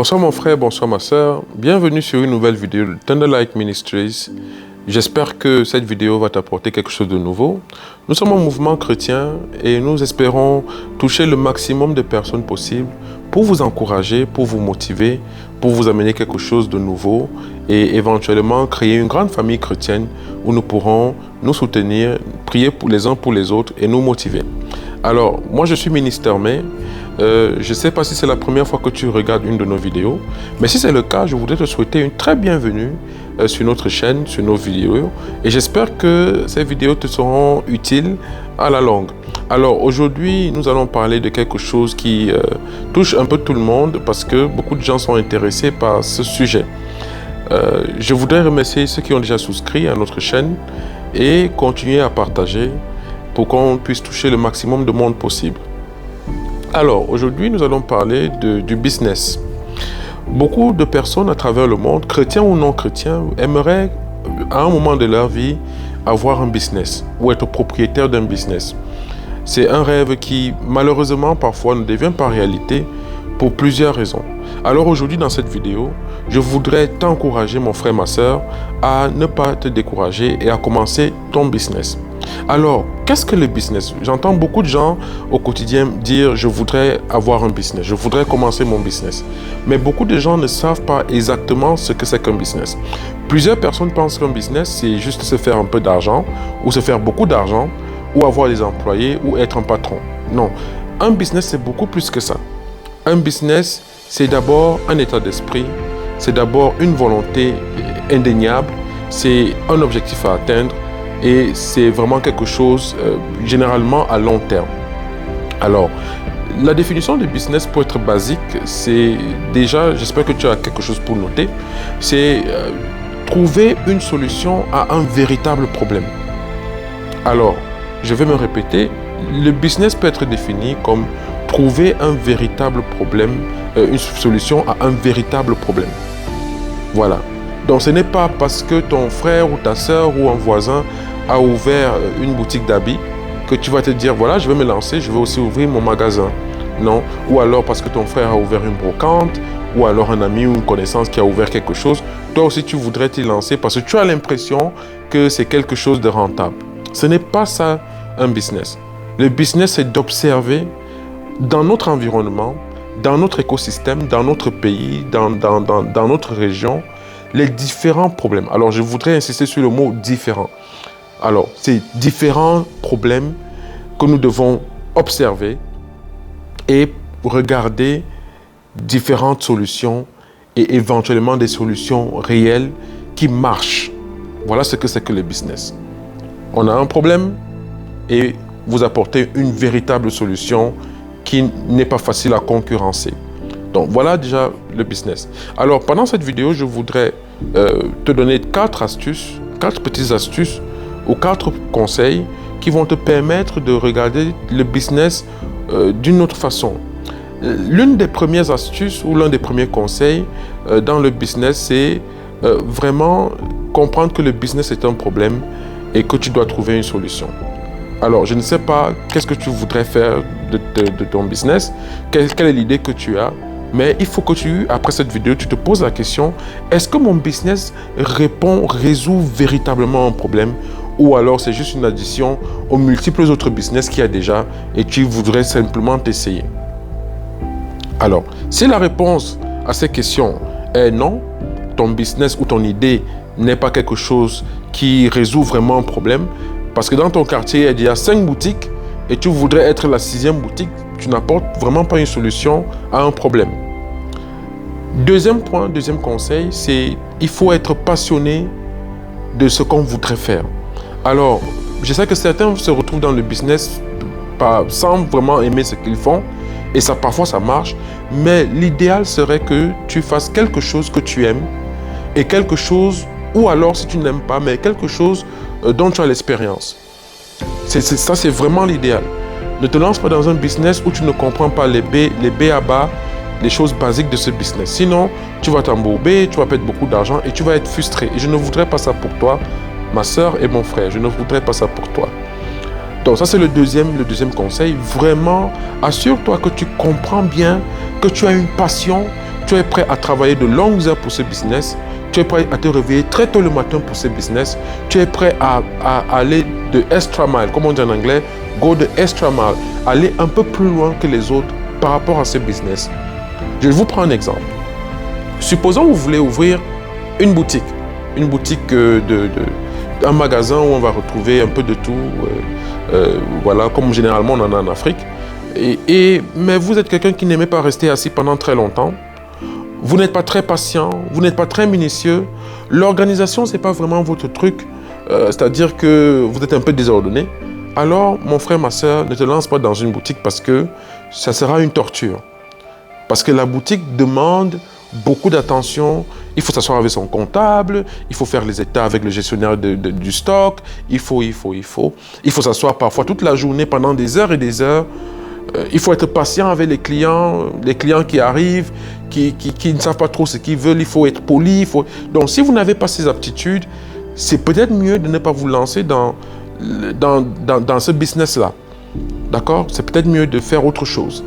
Bonsoir mon frère, bonsoir ma soeur. Bienvenue sur une nouvelle vidéo de Thunderlight Ministries. J'espère que cette vidéo va t'apporter quelque chose de nouveau. Nous sommes un mouvement chrétien et nous espérons toucher le maximum de personnes possible pour vous encourager, pour vous motiver, pour vous amener quelque chose de nouveau et éventuellement créer une grande famille chrétienne où nous pourrons nous soutenir, prier les uns pour les autres et nous motiver. Alors, moi je suis Ministère May. Je ne sais pas si c'est la première fois que tu regardes une de nos vidéos, mais si c'est le cas, je voudrais te souhaiter une très bienvenue sur notre chaîne, sur nos vidéos, et j'espère que ces vidéos te seront utiles à la longue. Alors aujourd'hui, nous allons parler de quelque chose qui touche un peu tout le monde parce que beaucoup de gens sont intéressés par ce sujet. Je voudrais remercier ceux qui ont déjà souscrit à notre chaîne et continuer à partager pour qu'on puisse toucher le maximum de monde possible. Alors, aujourd'hui, nous allons parler du business. Beaucoup de personnes à travers le monde, chrétiens ou non chrétiens, aimeraient, à un moment de leur vie, avoir un business ou être propriétaire d'un business. C'est un rêve qui, malheureusement, parfois ne devient pas réalité pour plusieurs raisons. Alors aujourd'hui, dans cette vidéo, je voudrais t'encourager, mon frère, ma soeur, à ne pas te décourager et à commencer ton business. Alors, qu'est-ce que le business? J'entends beaucoup de gens au quotidien dire « je voudrais avoir un business, je voudrais commencer mon business ». Mais beaucoup de gens ne savent pas exactement ce que c'est qu'un business. Plusieurs personnes pensent qu'un business, c'est juste se faire un peu d'argent ou se faire beaucoup d'argent ou avoir des employés ou être un patron. Non, un business, c'est beaucoup plus que ça. Un business, c'est d'abord un état d'esprit, c'est d'abord une volonté indéniable, c'est un objectif à atteindre, et c'est vraiment quelque chose généralement à long terme. Alors, la définition du business pour être basique, c'est déjà, j'espère que tu as quelque chose pour noter, c'est trouver une solution à un véritable problème. Alors, je vais me répéter, le business peut être défini comme trouver un véritable problème, une solution à un véritable problème. Voilà. Donc ce n'est pas parce que ton frère ou ta soeur ou un voisin a ouvert une boutique d'habits que tu vas te dire voilà, je vais me lancer, je vais aussi ouvrir mon magasin. Non. Ou alors parce que ton frère a ouvert une brocante, ou alors un ami ou une connaissance qui a ouvert quelque chose, toi aussi tu voudrais t'y lancer parce que tu as l'impression que c'est quelque chose de rentable. Ce n'est pas ça un business. Le business, c'est d'observer dans notre environnement, dans notre écosystème, dans notre pays, dans notre région, les différents problèmes. Alors, je voudrais insister sur le mot « différent ». Alors, c'est différents problèmes que nous devons observer et regarder différentes solutions et éventuellement des solutions réelles qui marchent. Voilà ce que c'est que le business. On a un problème et vous apportez une véritable solution qui n'est pas facile à concurrencer. Donc voilà déjà le business. Alors pendant cette vidéo, je voudrais te donner 4 petites astuces ou 4 conseils qui vont te permettre de regarder le business d'une autre façon. L'une des premières astuces ou l'un des premiers conseils dans le business, c'est vraiment comprendre que le business est un problème et que tu dois trouver une solution. Alors, je ne sais pas qu'est-ce que tu voudrais faire de ton business, quelle est l'idée que tu as, mais il faut que après cette vidéo, tu te poses la question, est-ce que mon business résout véritablement un problème ou alors c'est juste une addition aux multiples autres business qu'il y a déjà et tu voudrais simplement t'essayer? Alors, si la réponse à ces questions est non, ton business ou ton idée n'est pas quelque chose qui résout vraiment un problème, parce que dans ton quartier, il y a 5 boutiques et tu voudrais être la 6e boutique, tu n'apportes vraiment pas une solution à un problème. Deuxième point, deuxième conseil, c'est il faut être passionné de ce qu'on voudrait faire. Alors, je sais que certains se retrouvent dans le business sans vraiment aimer ce qu'ils font et ça parfois ça marche, mais l'idéal serait que tu fasses quelque chose que tu aimes et quelque chose, ou alors si tu n'aimes pas, mais quelque chose dont tu as l'expérience. Ça, c'est vraiment l'idéal. Ne te lance pas dans un business où tu ne comprends pas les B à bas, les choses basiques de ce business. Sinon, tu vas t'embourber, tu vas perdre beaucoup d'argent et tu vas être frustré. Et je ne voudrais pas ça pour toi, ma soeur et mon frère. Je ne voudrais pas ça pour toi. Donc ça, c'est le deuxième conseil. Vraiment, assure-toi que tu comprends bien, que tu as une passion, tu tu es prêt à travailler de longues heures pour ce business, tu es prêt à te réveiller très tôt le matin pour ce business, tu es prêt à aller de extra mile, comme on dit en anglais, go the extra mile, aller un peu plus loin que les autres par rapport à ce business. Je vous prends un exemple. Supposons que vous voulez ouvrir une boutique un magasin où on va retrouver un peu de tout, voilà, comme généralement on en a en Afrique. Mais vous êtes quelqu'un qui n'aimait pas rester assis pendant très longtemps. Vous n'êtes pas très patient, vous n'êtes pas très minutieux. L'organisation, ce n'est pas vraiment votre truc, c'est-à-dire que vous êtes un peu désordonné. Alors, mon frère, ma soeur, ne te lance pas dans une boutique parce que ça sera une torture. Parce que la boutique demande beaucoup d'attention. Il faut s'asseoir avec son comptable, il faut faire les états avec le gestionnaire du stock, il faut s'asseoir parfois toute la journée pendant des heures et des heures. Il faut être patient avec les clients qui arrivent, qui ne savent pas trop ce qu'ils veulent, il faut être poli. Donc, si vous n'avez pas ces aptitudes, c'est peut-être mieux de ne pas vous lancer dans ce business-là. D'accord? C'est peut-être mieux de faire autre chose.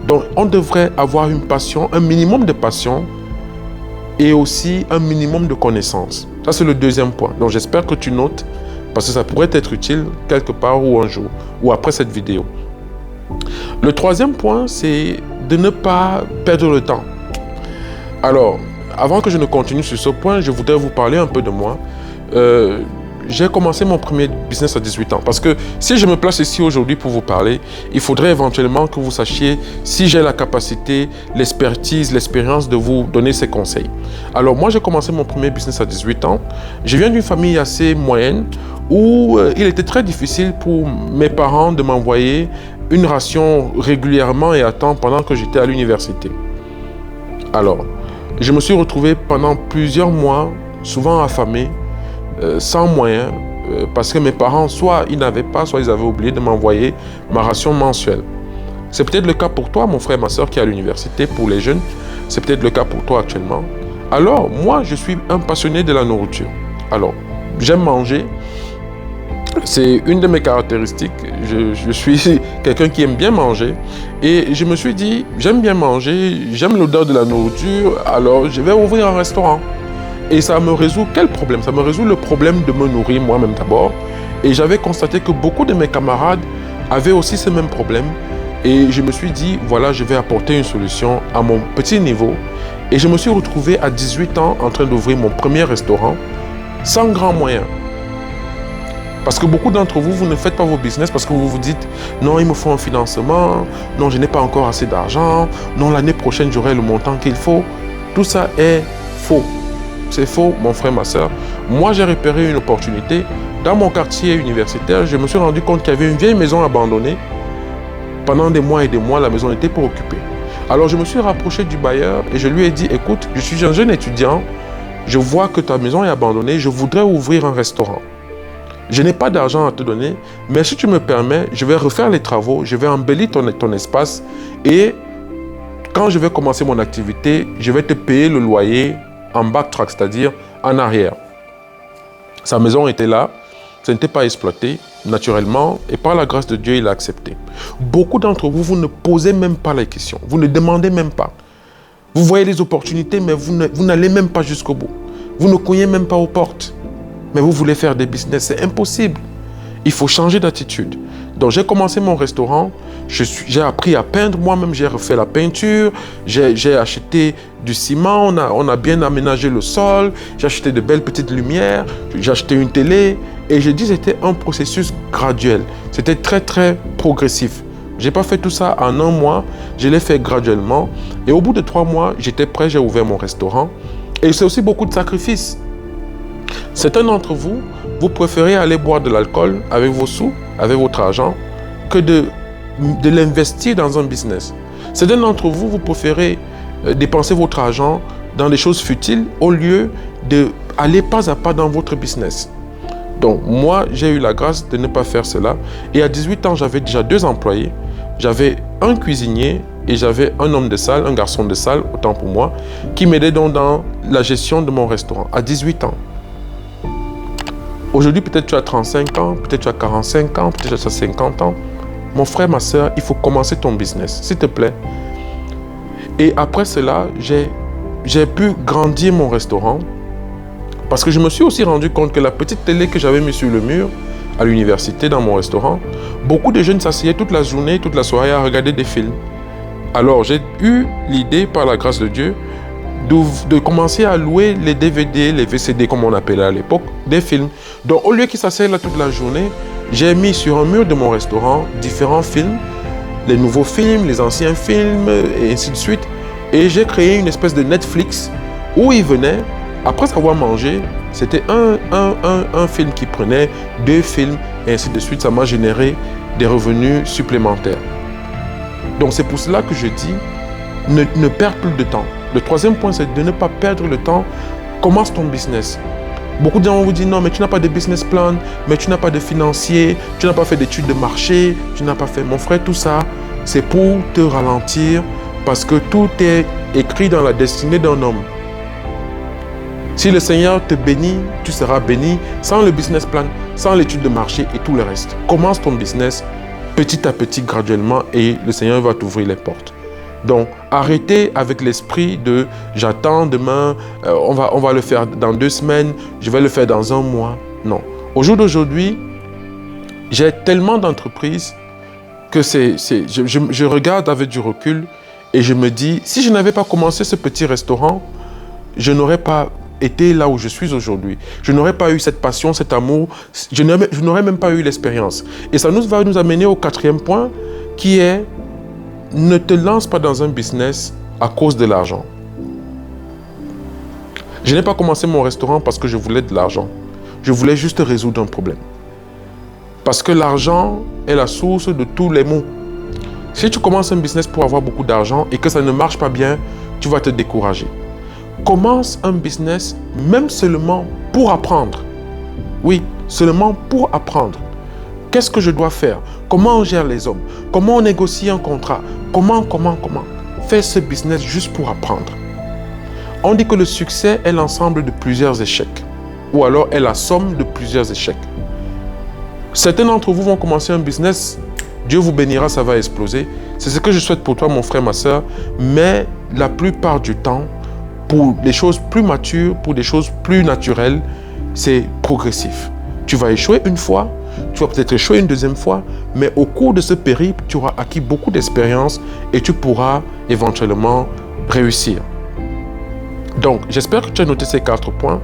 Donc, on devrait avoir une passion, un minimum de passion et aussi un minimum de connaissances. Ça, c'est le deuxième point. Donc, j'espère que tu notes parce que ça pourrait être utile quelque part ou un jour ou après cette vidéo. Le troisième point, c'est de ne pas perdre le temps. Alors, avant que je ne continue sur ce point, je voudrais vous parler un peu de moi. J'ai commencé mon premier business à 18 ans. Parce que si je me place ici aujourd'hui pour vous parler, il faudrait éventuellement que vous sachiez si j'ai la capacité, l'expertise, l'expérience de vous donner ces conseils. Alors moi, j'ai commencé mon premier business à 18 ans. Je viens d'une famille assez moyenne où il était très difficile pour mes parents de m'envoyer une ration régulièrement et à temps pendant que j'étais à l'université. Alors, je me suis retrouvé pendant plusieurs mois, souvent affamé, sans moyens, parce que mes parents, soit ils n'avaient pas, soit ils avaient oublié de m'envoyer ma ration mensuelle. C'est peut-être le cas pour toi, mon frère, ma soeur qui est à l'université, pour les jeunes. C'est peut-être le cas pour toi actuellement. Alors, moi, je suis un passionné de la nourriture. Alors, j'aime manger. C'est une de mes caractéristiques. Je suis quelqu'un qui aime bien manger. Et je me suis dit, j'aime bien manger, j'aime l'odeur de la nourriture, alors je vais ouvrir un restaurant. Et ça me résout quel problème? Ça me résout le problème de me nourrir moi-même d'abord. Et j'avais constaté que beaucoup de mes camarades avaient aussi ce même problème. Et je me suis dit, voilà, je vais apporter une solution à mon petit niveau. Et je me suis retrouvé à 18 ans en train d'ouvrir mon premier restaurant sans grands moyens. Parce que beaucoup d'entre vous, vous ne faites pas vos business parce que vous vous dites « Non, il me faut un financement. Non, je n'ai pas encore assez d'argent. Non, l'année prochaine, j'aurai le montant qu'il faut. » Tout ça est faux. C'est faux, mon frère, ma soeur. Moi, j'ai repéré une opportunité. Dans mon quartier universitaire, je me suis rendu compte qu'il y avait une vieille maison abandonnée. Pendant des mois et des mois, la maison était pour occuper. Alors, je me suis rapproché du bailleur et je lui ai dit « Écoute, je suis un jeune étudiant. Je vois que ta maison est abandonnée. Je voudrais ouvrir un restaurant. Je n'ai pas d'argent à te donner, mais si tu me permets, je vais refaire les travaux, je vais embellir ton espace et quand je vais commencer mon activité, je vais te payer le loyer en backtrack, c'est-à-dire en arrière. » Sa maison était là, ça n'était pas exploité naturellement et par la grâce de Dieu, il a accepté. Beaucoup d'entre vous, vous ne posez même pas les questions, vous ne demandez même pas. Vous voyez les opportunités, mais vous n'allez même pas jusqu'au bout. Vous ne cognez même pas aux portes. Mais vous voulez faire des business, c'est impossible. Il faut changer d'attitude. Donc j'ai commencé mon restaurant, j'ai appris à peindre moi-même, j'ai refait la peinture, j'ai acheté du ciment, on a bien aménagé le sol, j'ai acheté de belles petites lumières, j'ai acheté une télé et j'ai dit que c'était un processus graduel. C'était très très progressif. Je n'ai pas fait tout ça en un mois, je l'ai fait graduellement et au bout de 3 mois, j'étais prêt, j'ai ouvert mon restaurant et c'est aussi beaucoup de sacrifices. Certains d'entre vous, vous préférez aller boire de l'alcool avec vos sous, avec votre argent, que de l'investir dans un business. Certains d'entre vous, vous préférez dépenser votre argent dans des choses futiles au lieu d'aller pas à pas dans votre business. Donc moi, j'ai eu la grâce de ne pas faire cela. Et à 18 ans, j'avais déjà 2 employés. J'avais un cuisinier et j'avais un homme de salle, un garçon de salle, autant pour moi, qui m'aidait donc dans la gestion de mon restaurant à 18 ans. Aujourd'hui, peut-être tu as 35 ans, peut-être tu as 45 ans, peut-être tu as 50 ans. Mon frère, ma soeur, il faut commencer ton business, s'il te plaît. Et après cela, j'ai j'ai pu grandir mon restaurant parce que je me suis aussi rendu compte que la petite télé que j'avais mise sur le mur à l'université, dans mon restaurant, beaucoup de jeunes s'asseyaient toute la journée, toute la soirée à regarder des films. Alors, j'ai eu l'idée, par la grâce de Dieu, de commencer à louer les DVD, les VCD, comme on appelait à l'époque, des films. Donc, au lieu qu'ils s'asseyent là toute la journée, j'ai mis sur un mur de mon restaurant différents films, les nouveaux films, les anciens films, et ainsi de suite. Et j'ai créé une espèce de Netflix où ils venaient, après avoir mangé, c'était un film qui prenait 2 films, et ainsi de suite. Ça m'a généré des revenus supplémentaires. Donc c'est pour cela que je dis, ne perds plus de temps. Le troisième point, c'est de ne pas perdre le temps. Commence ton business. Beaucoup de gens vous disent, non, mais tu n'as pas de business plan, mais tu n'as pas de financier, tu n'as pas fait d'études de marché, tu n'as pas fait... Mon frère, tout ça, c'est pour te ralentir, parce que tout est écrit dans la destinée d'un homme. Si le Seigneur te bénit, tu seras béni sans le business plan, sans l'étude de marché et tout le reste. Commence ton business petit à petit, graduellement, et le Seigneur va t'ouvrir les portes. Donc, arrêtez avec l'esprit de « j'attends demain, on va le faire dans 2 semaines, je vais le faire dans 1 mois ». Non. Au jour d'aujourd'hui, j'ai tellement d'entreprises que je regarde avec du recul et je me dis, si je n'avais pas commencé ce petit restaurant, je n'aurais pas été là où je suis aujourd'hui. Je n'aurais pas eu cette passion, cet amour, je n'aurais même pas eu l'expérience. Et ça va nous amener au 4e point, qui est ne te lance pas dans un business à cause de l'argent. Je n'ai pas commencé mon restaurant parce que je voulais de l'argent. Je voulais juste résoudre un problème. Parce que l'argent est la source de tous les maux. Si tu commences un business pour avoir beaucoup d'argent et que ça ne marche pas bien, tu vas te décourager. Commence un business même seulement pour apprendre. Oui, seulement pour apprendre. Qu'est-ce que je dois faire? Comment on gère les hommes? Comment on négocie un contrat? Comment? Fais ce business juste pour apprendre. On dit que le succès est l'ensemble de plusieurs échecs. Ou alors est la somme de plusieurs échecs. Certains d'entre vous vont commencer un business, Dieu vous bénira, ça va exploser. C'est ce que je souhaite pour toi, mon frère, ma soeur. Mais la plupart du temps, pour des choses plus matures, pour des choses plus naturelles, c'est progressif. Tu vas échouer une fois, tu vas peut-être échouer une 2e fois, mais au cours de ce périple, tu auras acquis beaucoup d'expérience et tu pourras éventuellement réussir. Donc, j'espère que tu as noté ces 4 points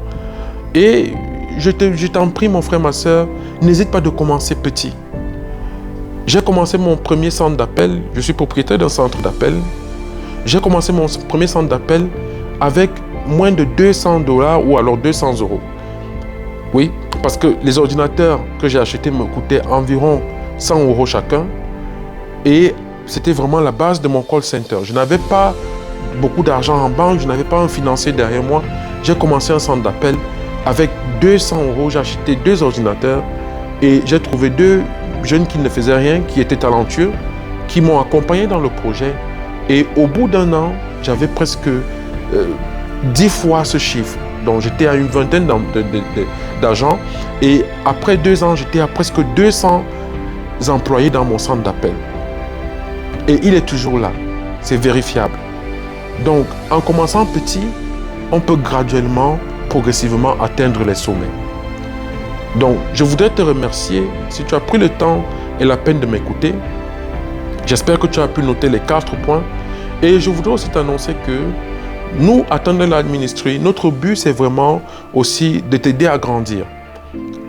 et je t'en prie, mon frère, ma soeur, n'hésite pas de commencer petit. J'ai commencé mon premier centre d'appel, je suis propriétaire d'un centre d'appel. J'ai commencé mon premier centre d'appel avec moins de 200 $ ou alors 200 €. Oui, parce que les ordinateurs que j'ai achetés me coûtaient environ 100 € chacun. Et c'était vraiment la base de mon call center. Je n'avais pas beaucoup d'argent en banque, je n'avais pas un financier derrière moi. J'ai commencé un centre d'appel avec 200 €. J'ai acheté 2 ordinateurs et j'ai trouvé 2 jeunes qui ne faisaient rien, qui étaient talentueux, qui m'ont accompagné dans le projet. Et au bout d'1 an, j'avais presque 10 fois ce chiffre. Donc j'étais à une vingtaine d'agents et après 2 ans, j'étais à presque 200 employés dans mon centre d'appel. Et il est toujours là, c'est vérifiable. Donc en commençant petit, on peut graduellement, progressivement atteindre les sommets. Donc je voudrais te remercier si tu as pris le temps et la peine de m'écouter. J'espère que tu as pu noter les 4 points et je voudrais aussi t'annoncer que nous, à Thunder Light Ministry, notre but, c'est vraiment aussi de t'aider à grandir.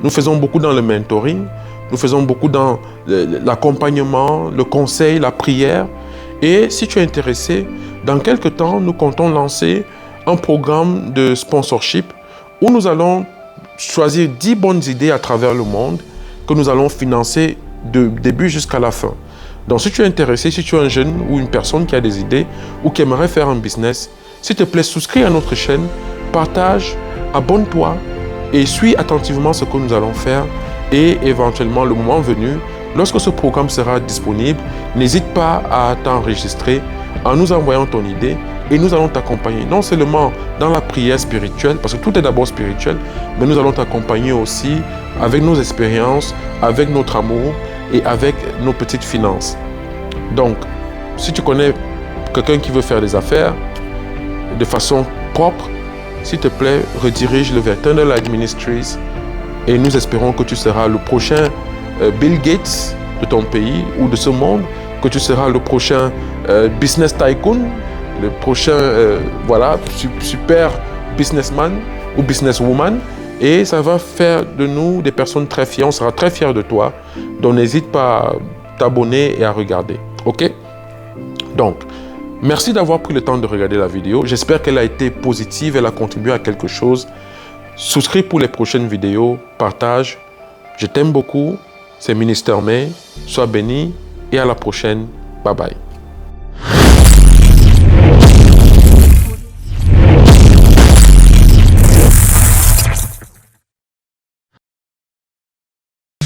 Nous faisons beaucoup dans le mentoring, nous faisons beaucoup dans l'accompagnement, le conseil, la prière. Et si tu es intéressé, dans quelques temps, nous comptons lancer un programme de sponsorship où nous allons choisir 10 bonnes idées à travers le monde que nous allons financer de début jusqu'à la fin. Donc, si tu es intéressé, si tu es un jeune ou une personne qui a des idées ou qui aimerait faire un business, s'il te plaît, souscris à notre chaîne, partage, abonne-toi et suis attentivement ce que nous allons faire. Et éventuellement, le moment venu, lorsque ce programme sera disponible, n'hésite pas à t'enregistrer en nous envoyant ton idée et nous allons t'accompagner non seulement dans la prière spirituelle, parce que tout est d'abord spirituel, mais nous allons t'accompagner aussi avec nos expériences, avec notre amour et avec nos petites finances. Donc, si tu connais quelqu'un qui veut faire des affaires de façon propre, s'il te plaît, redirige-le vers Thunder Light Ministries et nous espérons que tu seras le prochain Bill Gates de ton pays ou de ce monde, que tu seras le prochain business tycoon, le prochain voilà, super businessman ou businesswoman, et ça va faire de nous des personnes très fières. On sera très fiers de toi. Donc n'hésite pas à t'abonner et à regarder. Ok? Donc, merci d'avoir pris le temps de regarder la vidéo. J'espère qu'elle a été positive, elle a contribué à quelque chose. Souscris pour les prochaines vidéos, partage. Je t'aime beaucoup. C'est Minister May. Sois béni et à la prochaine. Bye bye.